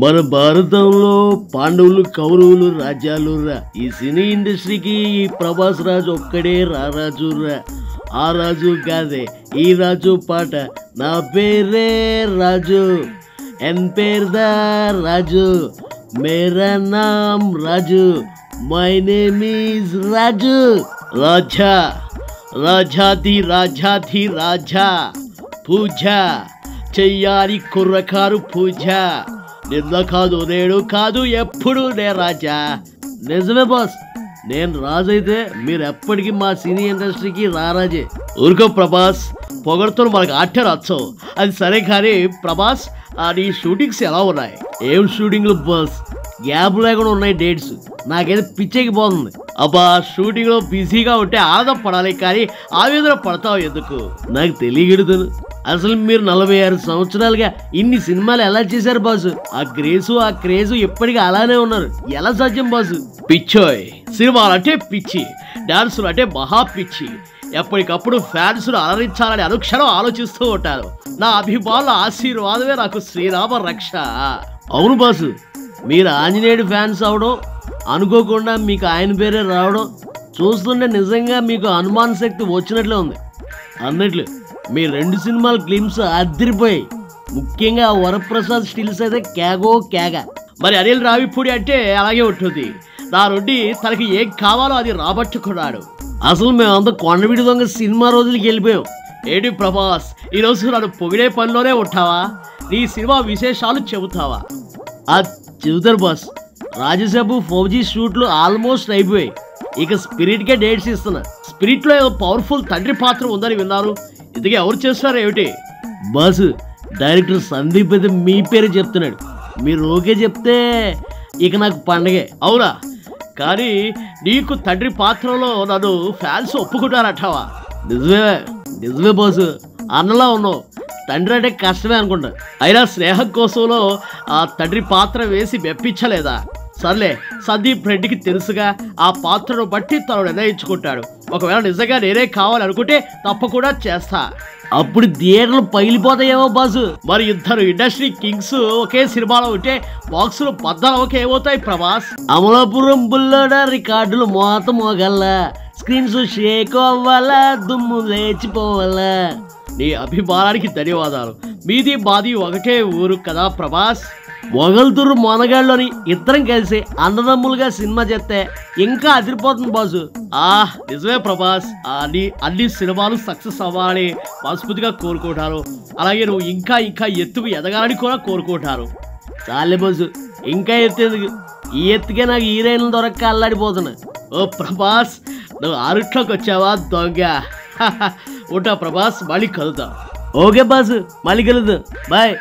మన భారతంలో పాండవులు కౌరవులు రాజ్యాలురా. ఈ సినీ ఇండస్ట్రీకి ఈ ప్రభాస్ రాజు ఒక్కడే రారాజురా. ఆ రాజు కాదే ఈ రాజు పాట. నా పేరే రాజు, ఎన్ పేరుదా రాజు, మేరా నామ్ రాజు, మై నేమ్ ఈజ్ రాజు. రాజా రాజాది రాజాది రాజా, పూజ చెయ్యాలి కుర్రకారు పూజ. నిన్న కాదు నేడు కాదు ఎప్పుడు నే రాజా. నిజమే బాస్, నేను రాజైతే మీరు ఎప్పటికీ మా సినీ ఇండస్ట్రీకి రారాజే. ఊరుకో ప్రభాస్, పొగడుతో మనకు ఆటలు వచ్చవు. అది సరే కానీ ప్రభాస్, నీ షూటింగ్స్ ఎలా ఉన్నాయి? ఏం షూటింగ్లు బాస్? గ్యాప్ లేకుండా ఉన్నాయి డేట్స్. నాకైతే పిచ్చేకి పోతుంది. అబ్బా, షూటింగ్ లో బిజీగా ఉంటే ఆనందం పడాలి కానీ ఆవేదన పడతావు ఎందుకు? నాకు తెలియగడుతుంది. అసలు మీరు 46 సంవత్సరాలుగా ఇన్ని సినిమాలు ఎలా చేశారు బాసు? ఆ గ్రేసు ఆ క్రేజు ఎప్పటికీ అలానే ఉన్నారు. ఎలా సాధ్యం బాసు? పిచ్చోయ్, సినిమాలు అంటే పిచ్చి, డాన్సులు అంటే మహా పిచ్చి. ఎప్పటికప్పుడు ఫ్యాన్స్ అలరించాలని అనుక్షణం ఆలోచిస్తూ ఉంటారు. నా అభిమానుల ఆశీర్వాదమే నాకు శ్రీరామ రక్ష. అవును బాసు, మీరు ఆంజనేయుడు ఫ్యాన్స్ అవడం, అనుకోకుండా మీకు ఆయన పేరే రావడం చూస్తుంటే నిజంగా మీకు అనుమాన శక్తి వచ్చినట్లే ఉంది. అన్నట్లు మీ 2 సినిమాల క్లిప్స్ అదిరిపోయాయి. ముఖ్యంగా వరప్రసాద్ స్టిల్స్ అయితే కేగో కేగ. మరి అనిల్ రావిపూడి అంటే అలాగే ఉంటుంది. నా నుండి తనకి ఏం కావాలో అది రాబట్టుకున్నాడు. అసలు మేమంతా కొండవీడి దొంగ సినిమా రోజులకి వెళ్ళిపోయాం. ఏంటి ప్రభాస్, ఈరోజు నన్ను పొగిడే పనిలోనే ఉంటావా? నీ సినిమా విశేషాలు చెబుతావా? చెబుతారు బాస్. రాజసేపు ఫౌజీ షూట్లు ఆల్మోస్ట్ అయిపోయాయి. ఇక స్పిరిట్కే డేట్స్ ఇస్తున్నా. స్పిరిట్లో ఏదో పవర్ఫుల్ తండ్రి పాత్ర ఉందని విన్నారు. ఇందుకే ఎవరు చేస్తున్నారు ఏమిటి? బాసు, డైరెక్టర్ సందీప్ అయితే మీ పేరు చెప్తున్నాడు. మీరు ఓకే చెప్తే ఇక నాకు పండగే. అవునా? కానీ నీకు తండ్రి పాత్రలో నన్ను ఫ్యాన్స్ ఒప్పుకుంటారటావా? నిజమే బాసు, అన్నలా ఉన్నావు. తండ్రి అంటే కష్టమే అనుకుంటా. అయినా స్నేహం కోసంలో ఆ తండ్రి పాత్ర వేసి మెప్పించలేదా? సర్లే, సందీప్ రెడ్డికి తెలుసుగా, ఆ పాత్రను బట్టి తను నిర్ణయించుకుంటాడు. ఒకవేళ నిజంగా నేనే కావాలనుకుంటే తప్పకుండా చేస్తా. అప్పుడు థియేటర్లు పగిలిపోతాయేమో బాసు. మరి ఇద్దరు ఇండస్ట్రీ కింగ్స్ ఒకే సినిమాలో ఉంటే బాక్సులు బద్దలవక ఏమవుతాయి ప్రభాస్? అమలాపురం బుల్లోడ రికార్డులు మోత మోగల్లా, స్క్రీన్స్ షేక్ అవ్వాలా, దుమ్ము లేచిపోవాలా. నీ అభిమానానికి ధన్యవాదాలు. మీది మాది ఒకటే ఊరు కదా ప్రభాస్. మొగల్తూరు మొనగాళ్ళలోని ఇద్దరం కలిసి అన్నదమ్ములుగా సినిమా చేస్తే ఇంకా అదిరిపోతుంది బాసు. నిజమే ప్రభాస్, అన్ని సినిమాలు సక్సెస్ అవ్వాలని మనస్ఫూర్తిగా కోరుకుంటారు. అలాగే నువ్వు ఇంకా ఇంకా ఎత్తుకు ఎదగాలని కూడా కోరుకుంటారు. చాలే బాసు, ఇంకా ఎత్తేందుకు? ఈ ఎత్తుకే నాకు హీరోయిన్లు దొరక్క అల్లాడిపోతున్నా. ఓ ప్రభాస్, నువ్వు అరుట్లోకి వచ్చావా దొంగ? ఉంటా ప్రభాస్, మళ్ళీ కలుద్దాం. ఓకే బాసు, మళ్ళీ కలుద్దాం. బాయ్.